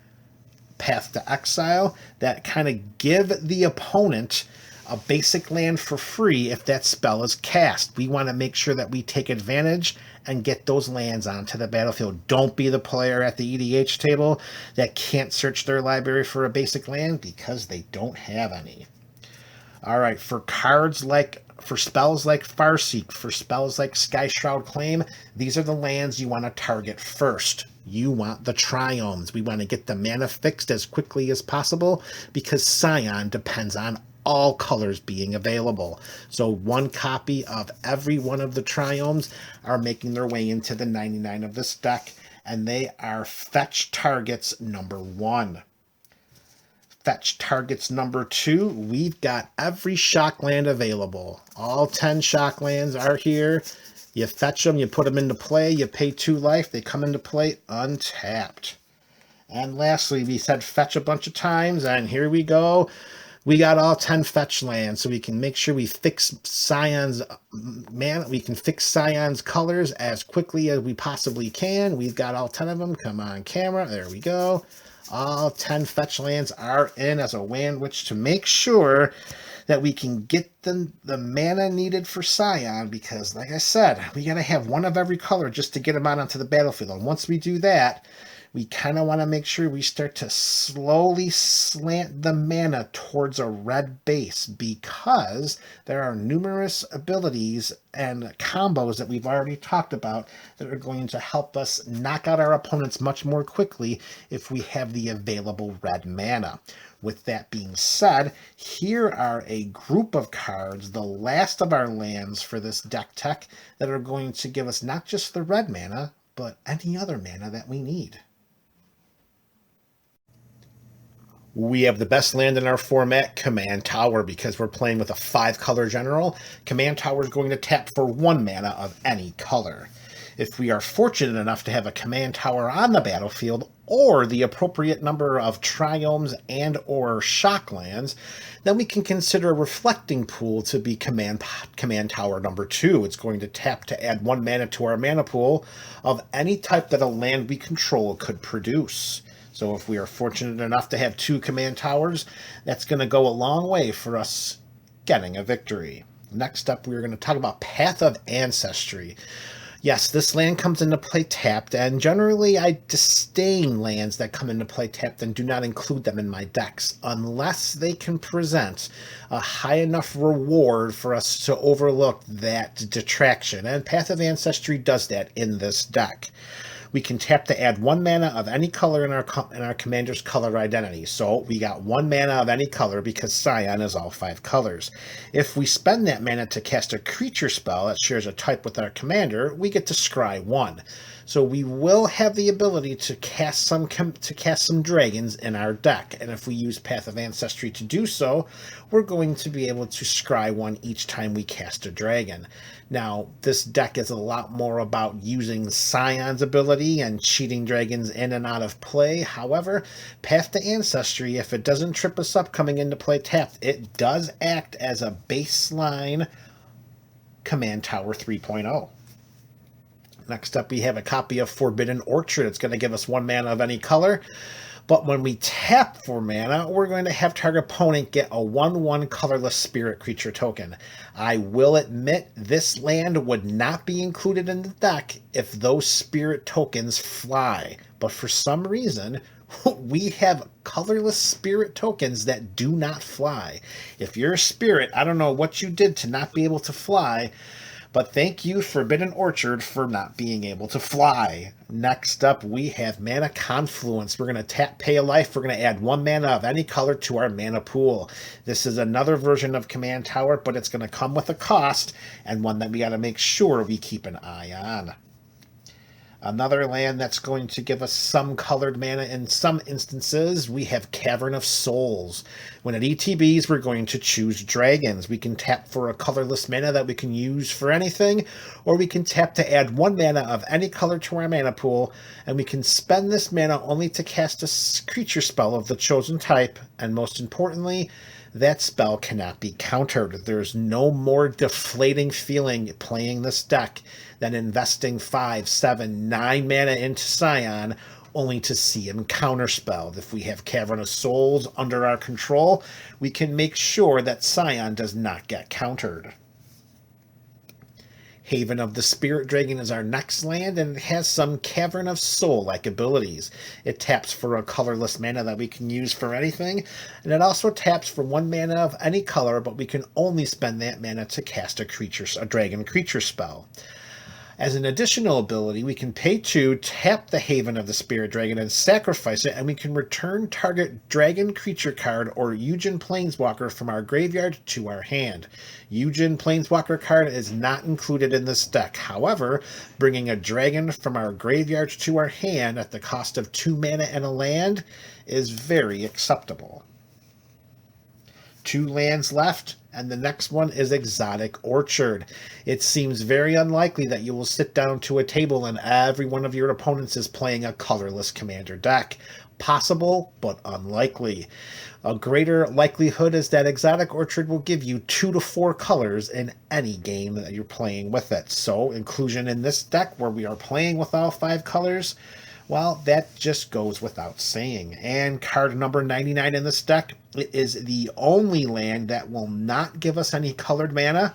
[SPEAKER 2] Path to Exile, that kind of give the opponent a basic land for free if that spell is cast. We want to make sure that we take advantage and get those lands onto the battlefield. Don't be the player at the EDH table that can't search their library for a basic land because they don't have any. All right, for spells like Farseek, for spells like Skyshroud Claim, these are the lands you want to target first. You want the triomes. We want to get the mana fixed as quickly as possible because Scion depends on all colors being available. So 1 copy of every one of the triomes are making their way into the 99 of this deck, and they are fetch targets number 1. Fetch targets number 2, we've got every shock land available. All 10 shock lands are here. You fetch them, you put them into play, you pay 2 life, they come into play untapped. And lastly, we said fetch a bunch of times, and here we go. We got all 10 fetch lands, so we can make sure we fix Scion's colors as quickly as we possibly can. We've got all 10 of them. Come on, camera. There we go. All 10 fetch lands are in as a way in which to make sure that we can get the mana needed for Scion, because like I said, we got to have 1 of every color just to get them out onto the battlefield. And once we do that, we kind of want to make sure we start to slowly slant the mana towards a red base, because there are numerous abilities and combos that we've already talked about that are going to help us knock out our opponents much more quickly if we have the available red mana. With that being said, here are a group of cards, the last of our lands for this deck tech, that are going to give us not just the red mana, but any other mana that we need. We have the best land in our format, Command Tower, because we're playing with a 5-color general. Command Tower is going to tap for 1 mana of any color. If we are fortunate enough to have a Command Tower on the battlefield, or the appropriate number of Triomes and or Shock lands, then we can consider a Reflecting Pool to be Command Tower number 2. It's going to tap to add 1 mana to our mana pool of any type that a land we control could produce. So if we are fortunate enough to have 2 Command Towers, that's going to go a long way for us getting a victory. Next up, we're going to talk about Path of Ancestry. Yes, this land comes into play tapped, and generally I disdain lands that come into play tapped and do not include them in my decks, unless they can present a high enough reward for us to overlook that detraction, and Path of Ancestry does that in this deck. We can tap to add 1 mana of any color in our commander's color identity. So we got 1 mana of any color because Scion is all 5 colors. If we spend that mana to cast a creature spell that shares a type with our commander, we get to scry 1. So we will have the ability to cast some dragons in our deck, and if we use Path of Ancestry to do so, we're going to be able to scry 1 each time we cast a dragon. Now, this deck is a lot more about using Scion's ability and cheating dragons in and out of play. However, Path to Ancestry, if it doesn't trip us up coming into play tapped, it does act as a baseline Command Tower 3.0. Next up, we have a copy of Forbidden Orchard. It's going to give us 1 mana of any color. But when we tap for mana, we're going to have target opponent get a 1/1 colorless spirit creature token. I will admit this land would not be included in the deck if those spirit tokens fly. But for some reason, we have colorless spirit tokens that do not fly. If you're a spirit, I don't know what you did to not be able to fly, but thank you, Forbidden Orchard, for not being able to fly. Next up, we have Mana Confluence. We're going to tap Pay a Life. We're going to add 1 mana of any color to our mana pool. This is another version of Command Tower, but it's going to come with a cost, and one that we got to make sure we keep an eye on. Another land that's going to give us some colored mana in some instances, we have Cavern of Souls. When it ETBs, we're going to choose dragons. We can tap for a colorless mana that we can use for anything, or we can tap to add 1 mana of any color to our mana pool, and we can spend this mana only to cast a creature spell of the chosen type, and most importantly, that spell cannot be countered. There's no more deflating feeling playing this deck than investing 5, 7, 9 mana into Scion only to see him counterspelled. If we have Cavern of Souls under our control, we can make sure that Scion does not get countered. Haven of the Spirit Dragon is our next land, and it has some Cavern of Soul-like abilities. It taps for a colorless mana that we can use for anything, and it also taps for 1 mana of any color, but we can only spend that mana to cast a dragon creature spell. As an additional ability, we can pay 2, tap the Haven of the Spirit Dragon, and sacrifice it, and we can return target dragon creature card or Eugen Planeswalker from our graveyard to our hand. Eugen Planeswalker card is not included in this deck. However, bringing a dragon from our graveyard to our hand at the cost of 2 mana and a land is very acceptable. 2 lands left, and the next one is Exotic Orchard. It seems very unlikely that you will sit down to a table and every one of your opponents is playing a colorless commander deck. Possible, but unlikely. A greater likelihood is that Exotic Orchard will give you 2 to 4 colors in any game that you're playing with it. So, inclusion in this deck where we are playing with all 5 colors, well, that just goes without saying. And card number 99 in this deck, it is the only land that will not give us any colored mana,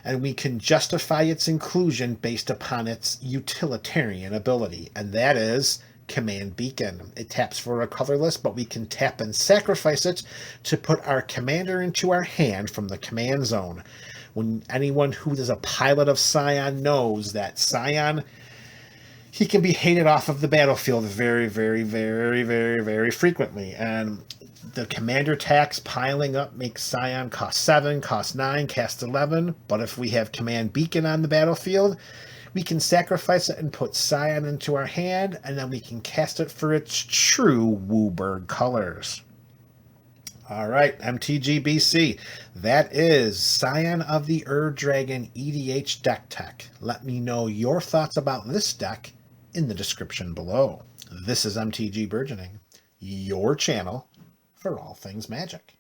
[SPEAKER 2] and we can justify its inclusion based upon its utilitarian ability, and that is Command Beacon. It taps for a colorless, but we can tap and sacrifice it to put our commander into our hand from the command zone. When anyone who is a pilot of Scion knows that Scion, he can be hated off of the battlefield very, very, very, very, very frequently. And the commander tax piling up makes Scion cost 7, cost 9, cast 11. But if we have Command Beacon on the battlefield, we can sacrifice it and put Scion into our hand, and then we can cast it for its true WooBurg colors. All right, MTG BC. That is Scion of the Dragon EDH deck tech. Let me know your thoughts about this deck in the description below. This is MTG Burgeoning, your channel for all things Magic.